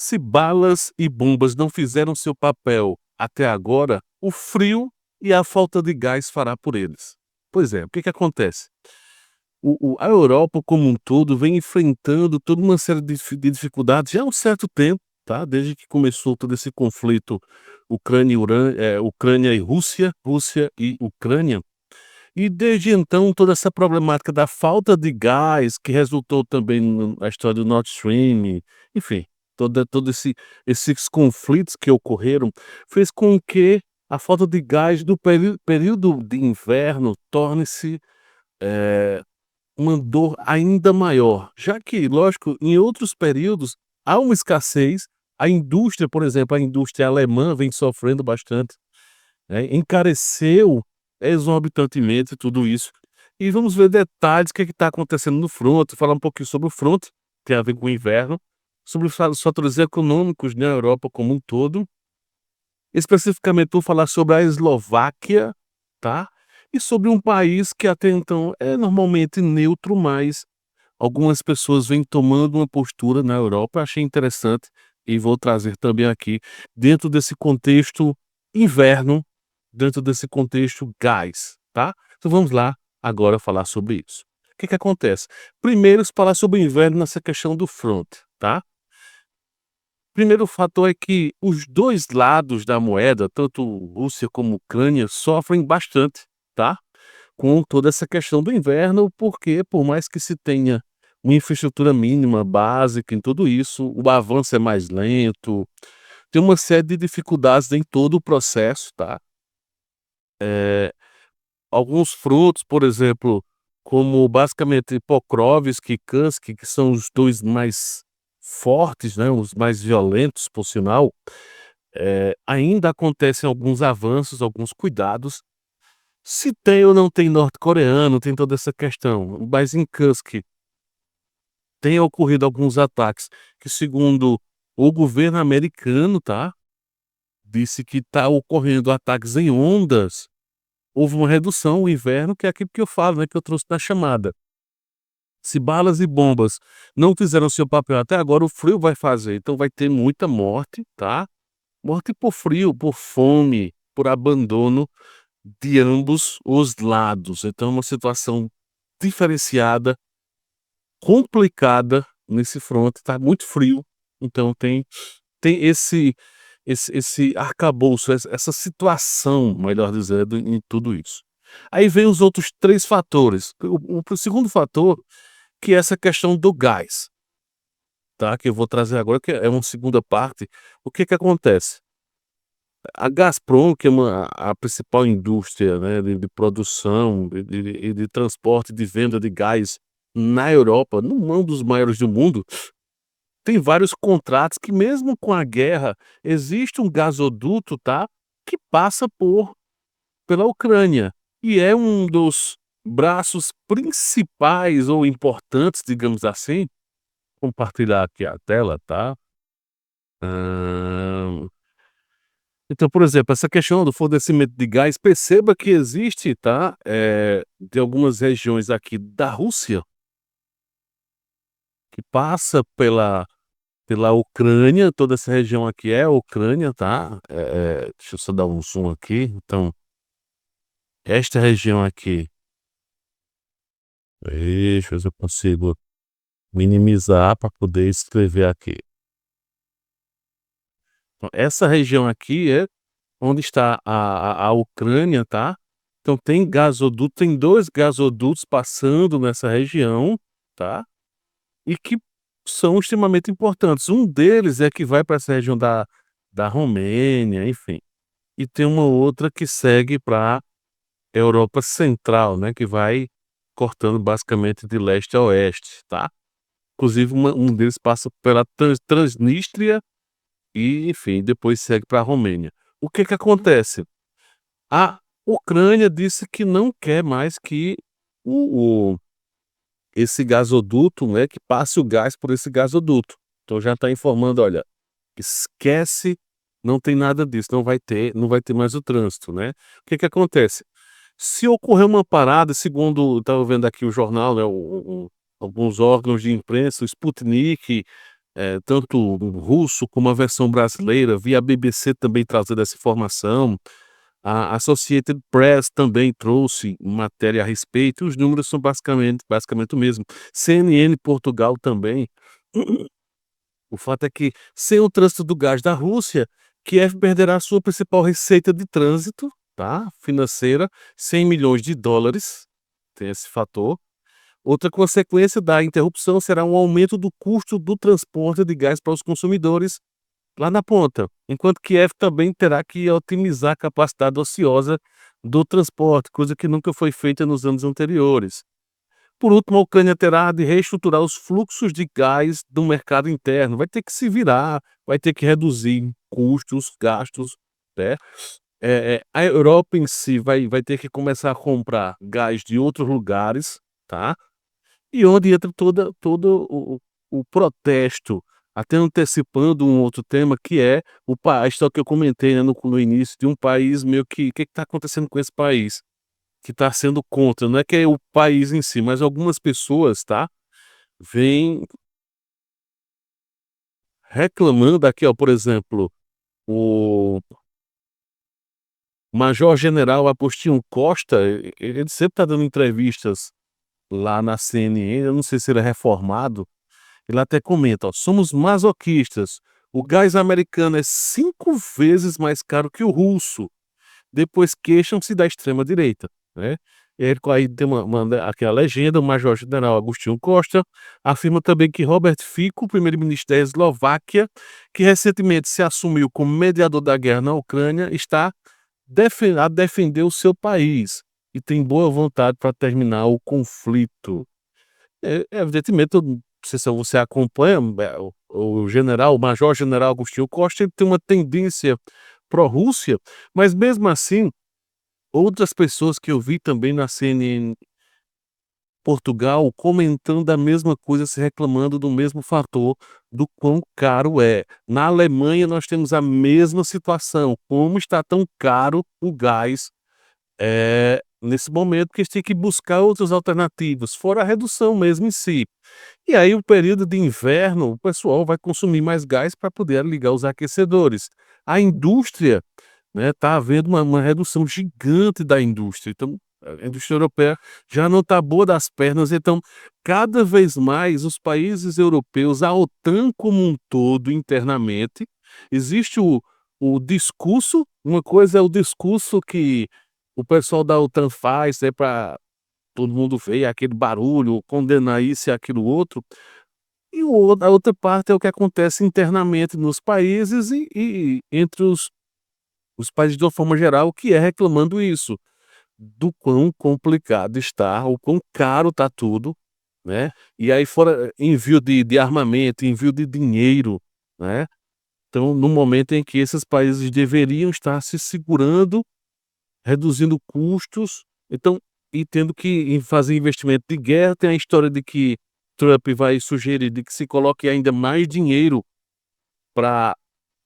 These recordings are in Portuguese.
Se balas e bombas não fizeram seu papel até agora, o frio e a falta de gás fará por eles. Pois é, o que acontece? A Europa como um todo vem enfrentando toda uma série de dificuldades já há um certo tempo, tá? Desde que começou todo esse conflito Ucrânia e Rússia, Rússia e Ucrânia. E desde então toda essa problemática da falta de gás, que resultou também na história do Nord Stream, enfim, todo esses conflitos que ocorreram, fez com que a falta de gás do período de inverno torne-se, eh, uma dor ainda maior, já que, lógico, em outros períodos há uma escassez, a indústria, por exemplo, a indústria alemã vem sofrendo bastante, né, encareceu exorbitantemente tudo isso. E vamos ver detalhes, o que está acontecendo no front, falar um pouquinho sobre o front, tem a ver com o inverno, sobre os fatores econômicos na Europa como um todo. Especificamente vou falar sobre a Eslováquia, tá, e sobre um país que até então é normalmente neutro, mas algumas pessoas vêm tomando uma postura na Europa, achei interessante e vou trazer também aqui, dentro desse contexto inverno, dentro desse contexto gás, tá. Então vamos lá agora falar sobre isso. O que acontece? Primeiro falar sobre o inverno nessa questão do front, tá. Primeiro fator é que os 2 lados da moeda, tanto Rússia como Ucrânia, sofrem bastante, tá, com toda essa questão do inverno, porque por mais que se tenha uma infraestrutura mínima, básica em tudo isso, o avanço é mais lento, tem uma série de dificuldades em todo o processo, tá. Eh, Alguns frutos, por exemplo, como basicamente Pokrovsk e Kursk, que são os 2 mais fortes, né, os mais violentos, por sinal, ainda acontecem alguns avanços, alguns cuidados. Se tem ou não tem norte-coreano, tem toda essa questão, mas em Kursk tem ocorrido alguns ataques que, segundo o governo americano, tá, disse que está ocorrendo ataques em ondas. Houve uma redução, o inverno, que é aquilo que eu falo, né, que eu trouxe na chamada. Se balas e bombas não fizeram seu papel até agora, o frio vai fazer, então vai ter muita morte, tá. Morte por frio, por fome, por abandono de ambos os lados. Então é uma situação diferenciada, complicada nesse front, tá muito frio, então tem esse arcabouço, essa situação, melhor dizendo, em tudo isso. Aí vem os outros 3 fatores. O segundo fator, que é essa questão do gás, tá, que eu vou trazer agora, que é uma segunda parte. O que acontece? A Gazprom, que é a principal indústria, né, de produção e de transporte, de venda de gás na Europa, um dos maiores do mundo, tem vários contratos que mesmo com a guerra, existe um gasoduto, tá, que passa pela Ucrânia, e é um dos braços principais ou importantes, digamos assim. Compartilhar aqui a tela, tá. Hã Então, por exemplo, essa questão do fornecimento de gás, perceba que existe, tá, de algumas regiões aqui da Rússia, que passa pela Ucrânia, toda essa região aqui é a Ucrânia, tá, deixa eu só dar um zoom aqui, então, esta região aqui, deixa eu ver se eu consigo minimizar para poder escrever aqui. Então, essa região aqui é onde está a Ucrânia, tá. Então tem gasoduto, tem 2 gasodutos passando nessa região, tá, e que são extremamente importantes. Um deles é que vai para essa região da Romênia, enfim. E tem uma outra que segue pra Europa Central, né, que vai cortando basicamente de leste a oeste, tá. Inclusive um deles passa pela Transnistria e, enfim, depois segue pra Romênia. O que acontece? A Ucrânia disse que não quer mais que o esse gasoduto, né, que passe o gás por esse gasoduto. Então já está informando: "Olha, esquece, não tem nada disso, não vai ter mais o trânsito", né. O que acontece? Se ocorrer uma parada, segundo estava vendo aqui o jornal, né, alguns órgãos de imprensa, o Sputnik, tanto o russo como a versão brasileira, vi a BBC também trazendo essa informação, a Associated Press também trouxe matéria a respeito, e os números são basicamente o mesmo. CNN Portugal também. O fato é que, sem o trânsito do gás da Rússia, Kiev perderá sua principal receita de trânsito, tá, financeira, US$ 100 milhões, tem esse fator. Outra consequência da interrupção será um aumento do custo do transporte de gás para os consumidores lá na ponta, enquanto Kiev também terá que otimizar a capacidade ociosa do transporte, coisa que nunca foi feita nos anos anteriores. Por último, a Ucrânia terá de reestruturar os fluxos de gás do mercado interno, vai ter que se virar, vai ter que reduzir custos, gastos, né. A Europa em si vai ter que começar a comprar gás de outros lugares, tá, e onde entra todo o protesto, até antecipando um outro tema que é a história que eu comentei, né, no início, de um país meio que está acontecendo com esse país? Que está sendo contra, não é que é o país em si, mas algumas pessoas, tá, vêm reclamando aqui, ó, por exemplo, o Major-General Agostinho Costa, ele sempre está dando entrevistas lá na CNN, eu não sei se ele é reformado, ele até comenta, ó: "Somos masoquistas, o gás americano é 5 vezes mais caro que o russo". Depois queixam-se da extrema direita, né. E aí tem aqui a legenda, o Major-General Agostinho Costa afirma também que Robert Fico, primeiro-ministro da Eslováquia, que recentemente se assumiu como mediador da guerra na Ucrânia, está a defender o seu país e tem boa vontade para terminar o conflito. Evidentemente, eu não sei se você acompanha, o Major-General Agostinho Costa, ele tem uma tendência pró-Rússia, mas mesmo assim, outras pessoas que eu vi também na CNN Portugal comentando a mesma coisa, se reclamando do mesmo fator, do quão caro é. Na Alemanha nós temos a mesma situação, como está tão caro o gás, nesse momento, que eles têm que buscar outras alternativas, fora a redução mesmo em si. E aí o período de inverno, o pessoal vai consumir mais gás para poder ligar os aquecedores. A indústria, né, tá havendo uma redução gigante da indústria, então a indústria europeia já não está boa das pernas, então cada vez mais os países europeus, a OTAN como um todo internamente, existe o discurso, uma coisa é o discurso que o pessoal da OTAN faz, né, para todo mundo ver aquele barulho, condenar isso e aquilo outro, e a outra parte é o que acontece internamente nos países e entre os países de uma forma geral, que é reclamando isso, do quão complicado está, o quão caro está tudo, né, e aí fora envio de armamento, envio de dinheiro, né, então no momento em que esses países deveriam estar se segurando, reduzindo custos, então e tendo que fazer investimento de guerra, tem a história de que Trump vai sugerir de que se coloque ainda mais dinheiro para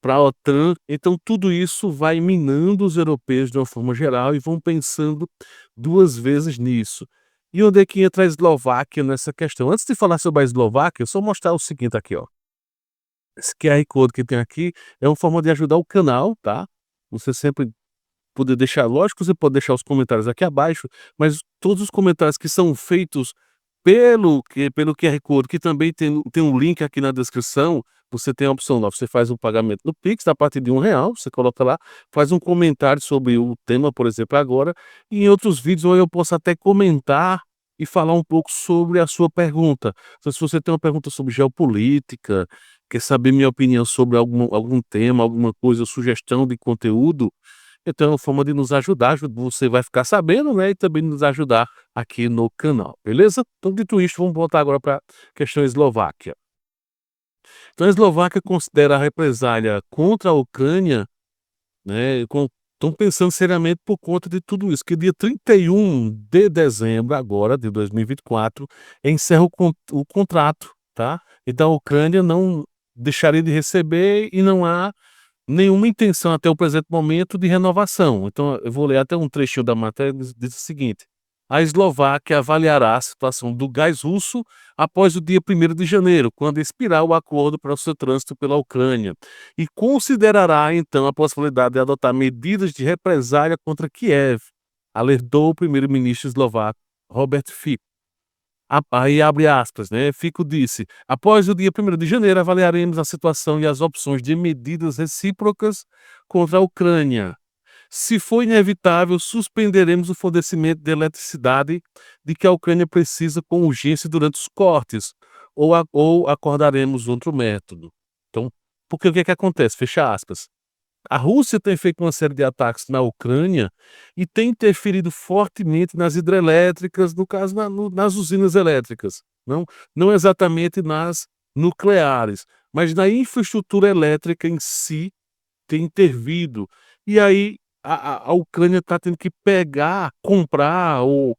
a OTAN, então tudo isso vai minando os europeus de uma forma geral e vão pensando 2 vezes nisso. E onde é que entra a Eslováquia nessa questão? Antes de falar sobre a Eslováquia, só mostrar o seguinte aqui, ó, esse QR Code que tem aqui é uma forma de ajudar o canal, tá, você sempre poder deixar, lógico que você pode deixar os comentários aqui abaixo, mas todos os comentários que são feitos pelo QR Code, que também tem um link aqui na descrição, você tem a opção lá, você faz um pagamento no Pix a partir de R$ 1, você coloca lá, faz um comentário sobre o tema, por exemplo, agora, e em outros vídeos onde eu posso até comentar e falar um pouco sobre a sua pergunta. Então se você tem uma pergunta sobre geopolítica, quer saber minha opinião sobre algum tema, alguma coisa, sugestão de conteúdo, então é uma forma de nos ajudar, você vai ficar sabendo, né, e também nos ajudar aqui no canal, beleza? Então dito isto, vamos voltar agora para a questão Eslováquia. Então a Eslováquia considera a represália contra a Ucrânia, né, estão pensando seriamente por conta de tudo isso, que dia 31 de dezembro agora, de 2024, encerra o contrato, tá? Então a Ucrânia não deixaria de receber e não há nenhuma intenção até o presente momento de renovação. Então eu vou ler até um trechinho da matéria, diz o seguinte: a Eslováquia avaliará a situação do gás russo após o dia 1º de janeiro, quando expirar o acordo para o seu trânsito pela Ucrânia, e considerará então a possibilidade de adotar medidas de represália contra Kiev, alertou o primeiro-ministro eslovaco Robert Fico. Aí abre aspas, né? Fico disse: após o dia 1º de janeiro, avaliaremos a situação e as opções de medidas recíprocas contra a Ucrânia. Se for inevitável, suspenderemos o fornecimento de eletricidade de que a Ucrânia precisa com urgência durante os cortes, ou acordaremos outro método. Então, porque o que é que acontece? Fecha aspas. A Rússia tem feito uma série de ataques na Ucrânia e tem interferido fortemente nas hidrelétricas, no caso nas usinas elétricas, não exatamente nas nucleares, mas na infraestrutura elétrica em si tem intervido. E aí a Ucrânia está tendo que pegar, comprar ou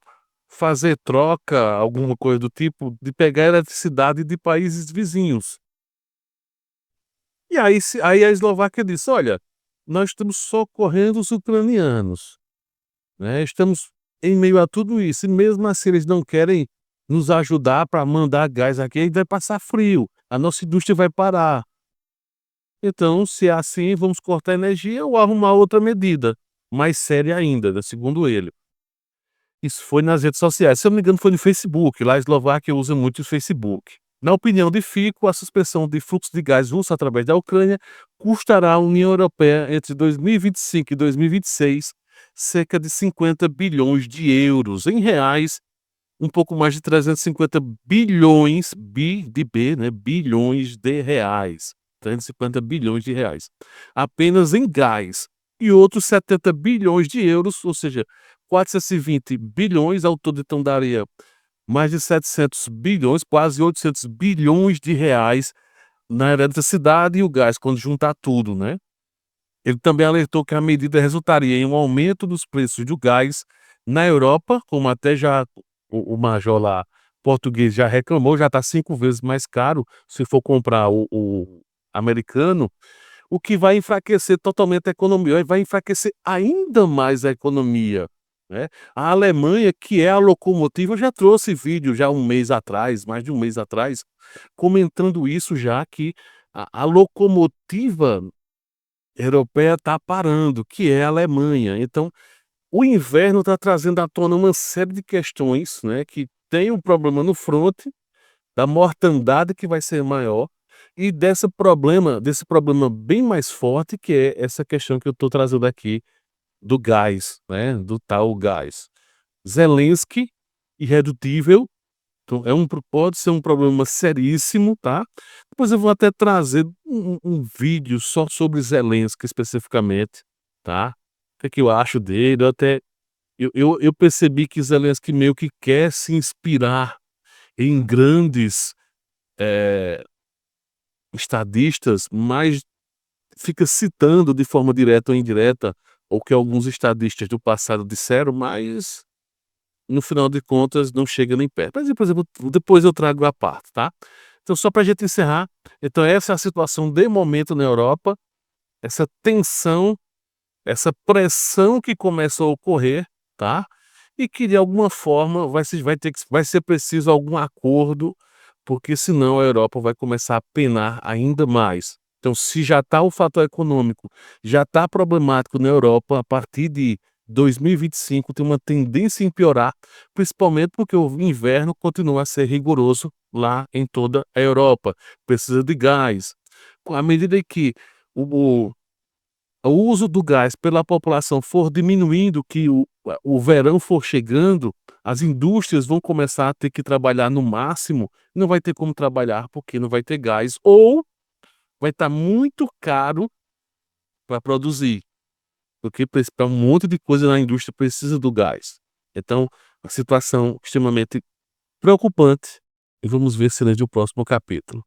fazer troca, alguma coisa do tipo, de pegar eletricidade de países vizinhos. E aí a Eslováquia disse: olha, nós estamos socorrendo os ucranianos, né? Estamos em meio a tudo isso, e mesmo assim eles não querem nos ajudar para mandar gás aqui, aí vai passar frio, a nossa indústria vai parar. Então, se é assim, vamos cortar a energia ou arrumar outra medida, mais séria ainda, né, segundo ele. Isso foi nas redes sociais, se eu não me engano foi no Facebook, lá a Eslováquia usa muito o Facebook. Na opinião de Fico, a suspensão de fluxo de gás russo através da Ucrânia custará à União Europeia entre 2025 e 2026 cerca de 50 bilhões de euros, em reais, um pouco mais de 350 bilhões, né, bilhões de reais, 350 bilhões de reais, apenas em gás, e outros 70 bilhões de euros, ou seja, 420 bilhões, ao todo então daria mais de 700 bilhões, quase 800 bilhões de reais na eletricidade e o gás, quando juntar tudo, né? Ele também alertou que a medida resultaria em um aumento dos preços do gás na Europa, como até já o major lá português já reclamou, já está 5 vezes mais caro se for comprar o americano, o que vai enfraquecer totalmente a economia, vai enfraquecer ainda mais a economia, né. A Alemanha, que é a locomotiva, eu já trouxe vídeo já um mês atrás, mais de um mês atrás, comentando isso já, que a locomotiva europeia está parando, que é a Alemanha. Então, o inverno está trazendo à tona uma série de questões, né, que tem um problema no fronte, da mortandade que vai ser maior, e desse problema bem mais forte, que é essa questão que eu estou trazendo aqui, do gás, né, do tal gás. Zelensky, irredutível, então pode ser um problema seríssimo, tá. Depois eu vou até trazer um vídeo só sobre Zelensky especificamente, tá. O que é que eu acho dele, eu percebi que Zelensky meio que quer se inspirar em grandes, eh, estadistas, mas fica citando de forma direta ou indireta o que alguns estadistas do passado disseram, mas no final de contas não chega nem perto. Mas, por exemplo, depois eu trago a parte, tá? Então, só para a gente encerrar, então essa é a situação de momento na Europa, essa tensão, essa pressão que começa a ocorrer, tá? E que de alguma forma vai ser preciso algum acordo, porque senão a Europa vai começar a penar ainda mais. Então, se já está o fator econômico, já está problemático na Europa, a partir de 2025 tem uma tendência em piorar, principalmente porque o inverno continua a ser rigoroso lá em toda a Europa. Precisa de gás. À medida que o o uso do gás pela população for diminuindo, que o verão for chegando, as indústrias vão começar a ter que trabalhar no máximo, não vai ter como trabalhar porque não vai ter gás, ou vai estar muito caro para produzir, porque para um monte de coisa na indústria precisa do gás. Então, a situação extremamente preocupante, e vamos ver cenas do próximo capítulo.